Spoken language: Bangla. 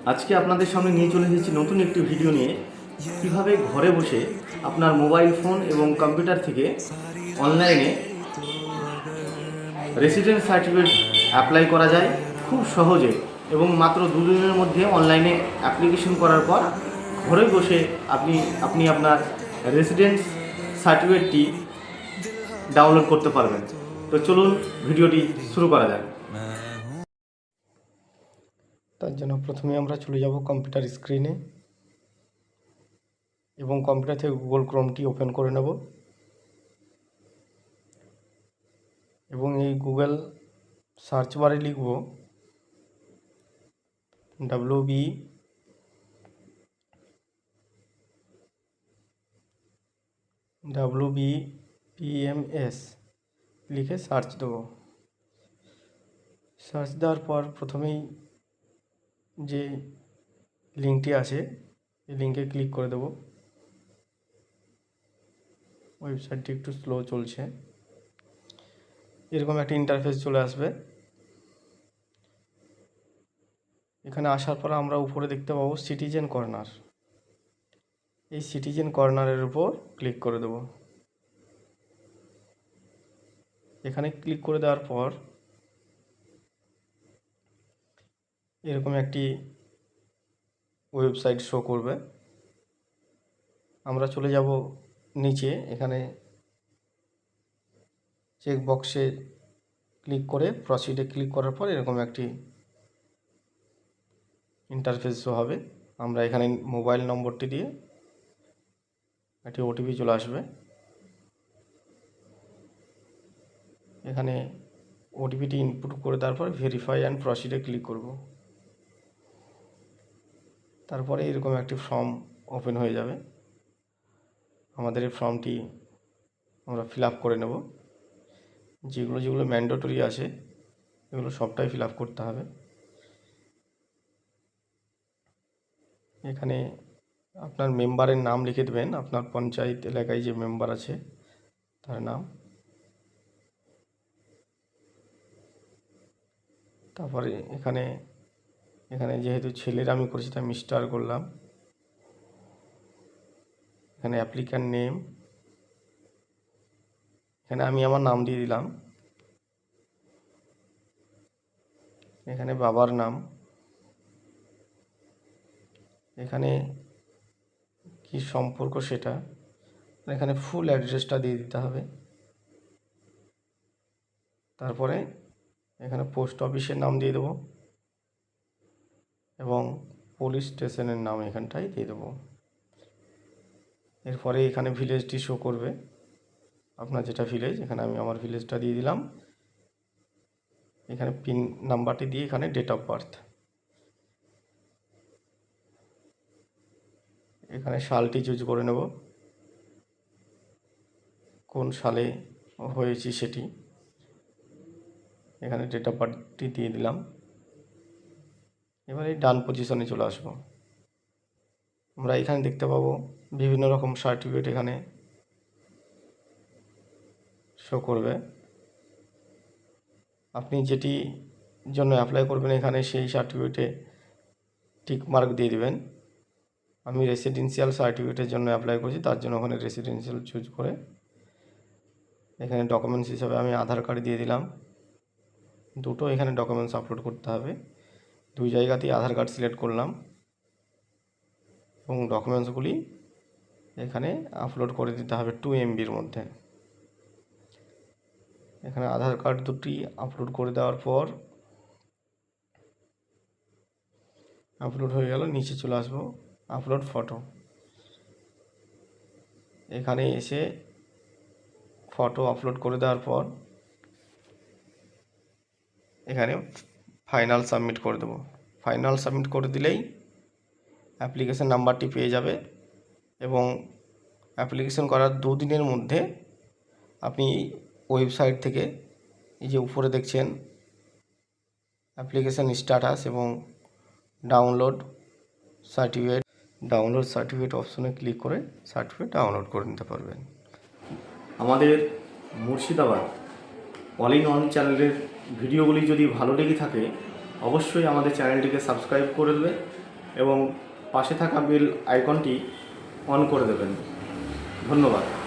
আজকে আপনাদের সামনে নিয়ে চলে এসেছি নতুন একটি ভিডিও নিয়ে, কিভাবে ঘরে বসে আপনার মোবাইল ফোন এবং কম্পিউটার থেকে অনলাইনে রেসিডেন্স সার্টিফিকেট অ্যাপ্লাই করা যায় খুব সহজে এবং মাত্র 2 দিনের মধ্যে অনলাইনে অ্যাপ্লিকেশন করার পর ঘরে বসে আপনি আপনার রেসিডেন্স সার্টিফিকেটটি ডাউনলোড করতে পারবেন। তো চলুন ভিডিওটি শুরু করা যাক। তার জন্য প্রথমে আমরা চলে যাব কম্পিউটার স্ক্রিনে এবং কম্পিউটার থেকে গুগল ক্রোমটি ওপেন করে নেব এবং এই গুগল সার্চ বারে লিখব WBPMS লিখে সার্চ দেব। সার্চ দেওয়ার পর প্রথমেই যে লিঙ্কটি আছে এই লিঙ্কে ক্লিক করে দেব। ওয়েবসাইটটি একটু স্লো চলছে। এরকম একটা ইন্টারফেস চলে আসবে। এখানে আসার পর আমরা উপরে দেখতে পাবো সিটিজেন কর্নার। এই সিটিজেন কর্নারের উপর ক্লিক করে দেব। এখানে ক্লিক করে দেওয়ার পর এরকম একটি ওয়েবসাইট শো করবে। আমরা চলে যাব নিচে, এখানে চেক বক্সে ক্লিক করে প্রসিডে ক্লিক করার পর এরকম একটি ইন্টারফেস শো হবে। আমরা এখানে মোবাইল নম্বরটি দিয়ে একটি ওটিপি চলে আসবে। এখানে ওটিপিটি ইনপুট করে দেওয়ার পর ভেরিফাই অ্যান্ড প্রসিডে ক্লিক করব। তারপরে এরকম একটি ফর্ম ওপেন হয়ে যাবে। আমাদের এই ফর্মটি আমরা ফিল আপ করে নেব। যেগুলো ম্যান্ডেটরি আছে এগুলো সবটাই ফিল আপ করতে হবে। এখানে আপনার মেম্বারের নাম লিখে দেবেন, আপনার পঞ্চায়েত এলাকায় যে মেম্বার আছে তার নাম। তারপরে এখানে যেহেতু ছেলের আমি করেছি তাই মিস্টার করলাম। এখানে অ্যাপ্লিক্যান্ট নেম, এখানে আমি আমার নাম দিয়ে দিলাম। এখানে বাবার নাম, এখানে কি সম্পর্ক সেটা, এখানে ফুল অ্যাড্রেসটা দিয়ে দিতে হবে। তারপরে এখানে পোস্ট অফিসের নাম দিয়ে দেবো এবং পুলিশ স্টেশনের নাম এখানটাই দিয়ে দেবো। এরপরে এখানে ভিলেজটি শো করবে, আপনার যেটা ভিলেজ। এখানে আমি আমার ভিলেজটা দিয়ে দিলাম। এখানে পিন নাম্বারটি দিয়ে এখানে ডেট অফ বার্থ, এখানে সালটি চুজ করে নেব, কোন সালে হয়েছি সেটি। এখানে ডেট অফ বার্থটি দিয়ে দিলাম। এবারে ডান পজিশনে চলে আসব। আমরা এখানে দেখতে পাবো বিভিন্ন রকম সার্টিফিকেট এখানে শো করবে। আপনি যেটি জন্য অ্যাপ্লাই করবেন এখানে সেই সার্টিফিকেটে টিক মার্ক দিয়ে দেবেন। আমি রেসিডেন্সিয়াল সার্টিফিকেটের জন্য অ্যাপ্লাই করছি, তার জন্য ওখানে রেসিডেন্সিয়াল চুজ করে এখানে ডকুমেন্টস হিসাবে আমি আধার কার্ড দিয়ে দিলাম। দুটো এখানে ডকুমেন্টস আপলোড করতে হবে। 2 জায়গাতেই আধার কার্ড সিলেক্ট করলাম এবং ডকুমেন্টসগুলি এখানে আপলোড করে দিতে হবে 2 MBর মধ্যে। এখানে আধার কার্ড দুটি আপলোড করে দেওয়ার পর আপলোড হয়ে গেল। নিচে চলে আসবো আপলোড ফটো। এখানে এসে ফটো আপলোড করে দেওয়ার পর এখানে ফাইনাল সাবমিট করে দেবো। ফাইনাল সাবমিট করে দিলেই অ্যাপ্লিকেশন নাম্বারটি পেয়ে যাবে এবং অ্যাপ্লিকেশন করার 2 দিনের মধ্যে আপনি ওয়েবসাইট থেকে এই যে উপরে দেখছেন অ্যাপ্লিকেশন স্ট্যাটাস এবং ডাউনলোড সার্টিফিকেট অপশনে ক্লিক করে সার্টিফিকেট ডাউনলোড করে নিতে পারবেন। আমাদের মুর্শিদাবাদ অল ইন ওয়ান চ্যানেলের ভিডিওগুলি যদি ভালো লেগে থাকে অবশ্যই আমাদের চ্যানেলটিকে সাবস্ক্রাইব করে দেবে এবং পাশে থাকা বেল আইকনটি অন করে দেবেন। ধন্যবাদ।